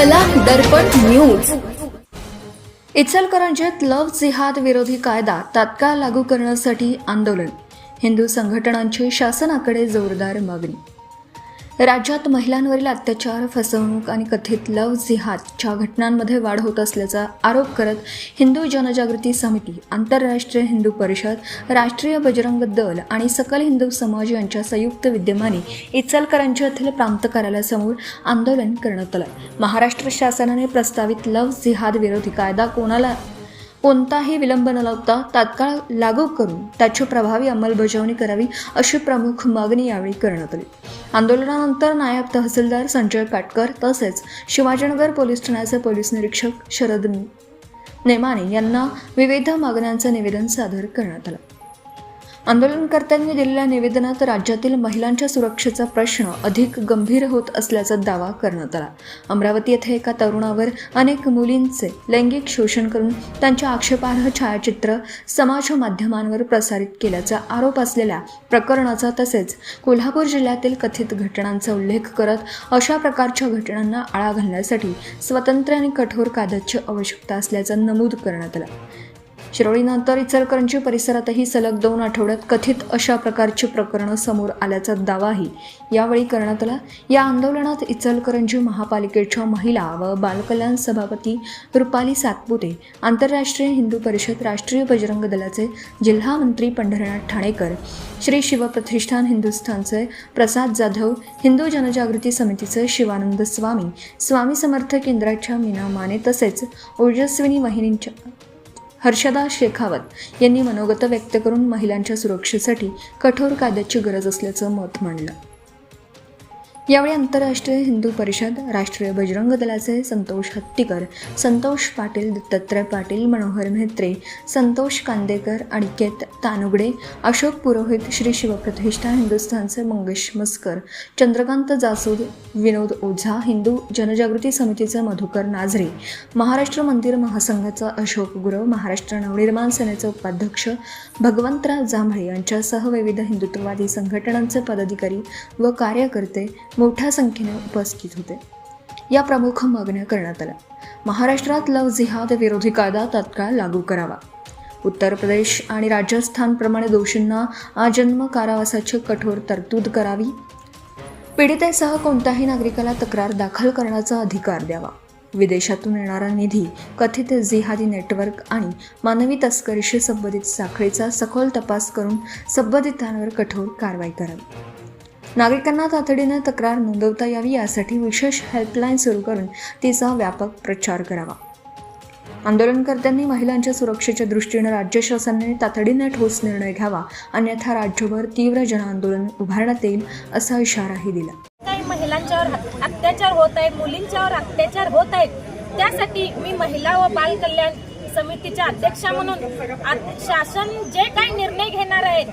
चला दर्पण न्यूज. इचलकरंजीत लव्ह जिहाद विरोधी कायदा तात्काळ लागू करण्यासाठी आंदोलन. हिंदू संघटनांची शासनाकडे जोरदार मागणी. राज्यात महिलांवरील अत्याचार, फसवणूक आणि कथित लव्ह जिहादच्या घटनांमध्ये वाढ होत असल्याचा आरोप करत हिंदू जनजागृती समिती, आंतरराष्ट्रीय हिंदू परिषद, राष्ट्रीय बजरंग दल आणि सकल हिंदू समाज यांच्या संयुक्त विद्यमाने इचलकरंजी येथील प्रांत कार्यालयासमोर आंदोलन करण्यात आलं. महाराष्ट्र शासनाने प्रस्तावित लव्ह जिहाद विरोधी कायदा कोणताही विलंब न लावता तात्काळ लागू करून त्याची प्रभावी अंमलबजावणी करावी अशी प्रमुख मागणी यावेळी करण्यात आली. आंदोलनानंतर नायब तहसीलदार संजय काटकर तसेच शिवाजीनगर पोलीस ठाण्याचे पोलीस निरीक्षक शरद नेमाने यांना विविध मागण्यांचं निवेदन सादर करण्यात आलं. आंदोलनकर्त्यांनी दिलेल्या निवेदनात राज्यातील महिलांच्या सुरक्षेचा प्रश्न अधिक गंभीर होत असल्याचा दावा करण्यात आला. अमरावती येथे एका तरुणावर अनेक मुलींचे लैंगिक शोषण करून त्यांच्या आक्षेपार्ह छायाचित्र समाज माध्यमांवर प्रसारित केल्याचा आरोप असलेल्या प्रकरणाचा तसेच कोल्हापूर जिल्ह्यातील कथित घटनांचा उल्लेख करत अशा प्रकारच्या घटनांना आळा घालण्यासाठी स्वतंत्र आणि कठोर कायद्याची आवश्यकता असल्याचं नमूद करण्यात आलं. शिरोळीनंतर इचलकरंजी परिसरातही सलग 2 आठवड्यात कथित अशा प्रकारची प्रकरणं समोर आल्याचा दावाही यावेळी करण्यात आला. या आंदोलनात इचलकरंजी महापालिकेच्या महिला व बालकल्याण सभापती रुपाली सातपुते, आंतरराष्ट्रीय हिंदू परिषद, राष्ट्रीय बजरंग दलाचे जिल्हा मंत्री पंढरीनाथ ठाणेकर, श्री शिवप्रतिष्ठान हिंदुस्थानचे प्रसाद जाधव, हिंदू जनजागृती समितीचे शिवानंद स्वामी, स्वामी समर्थ केंद्राच्या मीना माने तसेच ओजस्विनी वाहिनीच्या हर्षदा शेखावत यांनी मनोगत व्यक्त करून महिलांच्या सुरक्षेसाठी कठोर कायद्याची गरज असल्याचं मत मांडलं. यावेळी आंतरराष्ट्रीय हिंदू परिषद, राष्ट्रीय बजरंग दलाचे संतोष हत्तीकर, संतोष पाटील, दत्तात्रय पाटील, मनोहर म्हेत्रे, संतोष कांदेकर, अनिकेत तानुगडे, अशोक पुरोहित, श्री शिवप्रतिष्ठान हिंदुस्थानचे मंगेश मस्कर, चंद्रकांत जासूद, विनोद ओझा, हिंदू जनजागृती समितीचे मधुकर नाझरे, महाराष्ट्र मंदिर महासंघाचा अशोक गुरव, महाराष्ट्र नवनिर्माण सेनेचे उपाध्यक्ष भगवंतराव जांभळे यांच्यासह विविध हिंदुत्ववादी संघटनांचे पदाधिकारी व कार्यकर्ते मोठ्या संख्येने उपस्थित होते. या प्रमुख मागण्या करण्यात आल्या. महाराष्ट्रात लव्ह जिहाद विरोधी कायदा तात्काळ लागू करावा. उत्तर प्रदेश आणि राजस्थानप्रमाणे दोषींना आजन्म कारावासाची कठोर तरतूद करावी. पीडितेसह कोणत्याही नागरिकाला तक्रार दाखल करण्याचा अधिकार द्यावा. विदेशातून येणारा निधी, कथित जिहादी नेटवर्क आणि मानवी तस्करीशी संबंधित साखळीचा सखोल तपास करून संबंधितांवर कठोर कारवाई करावी. नागरिकांना तातडीने तक्रार नोंदवता यावी यासाठी विशेष हेल्पलाईन सुरू करून तिचा व्यापक प्रचार करावा. आंदोलनकर्त्यांनी महिलांच्या सुरक्षेच्या दृष्टीने राज्य शासनाने तातडीने ठोस निर्णय घ्यावा, अन्यथा राज्यभर तीव्र जनआंदोलन उभारण्यात येईल असा इशाराही दिला. काही महिलांच्यावर अत्याचार होत आहेत, मुलींच्यावर अत्याचार होत आहेत, त्यासाठी मी महिला व बाल कल्याण समितीच्या अध्यक्षा म्हणून शासन जे काही निर्णय घेणार आहे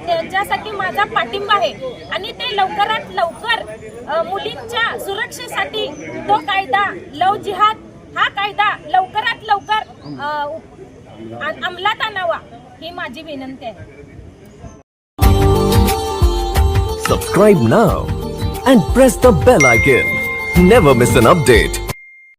त्याच्यासाठी माझा पाठिंबा आहे आणि ते लवकरात लवकर मुलींच्या सुरक्षेसाठी तो कायदा लव्ह जिहाद हा कायदा लवकरात लवकर अंमलात आणावा ही माझी विनंती आहे. Subscribe now and press the bell icon. Never miss an update.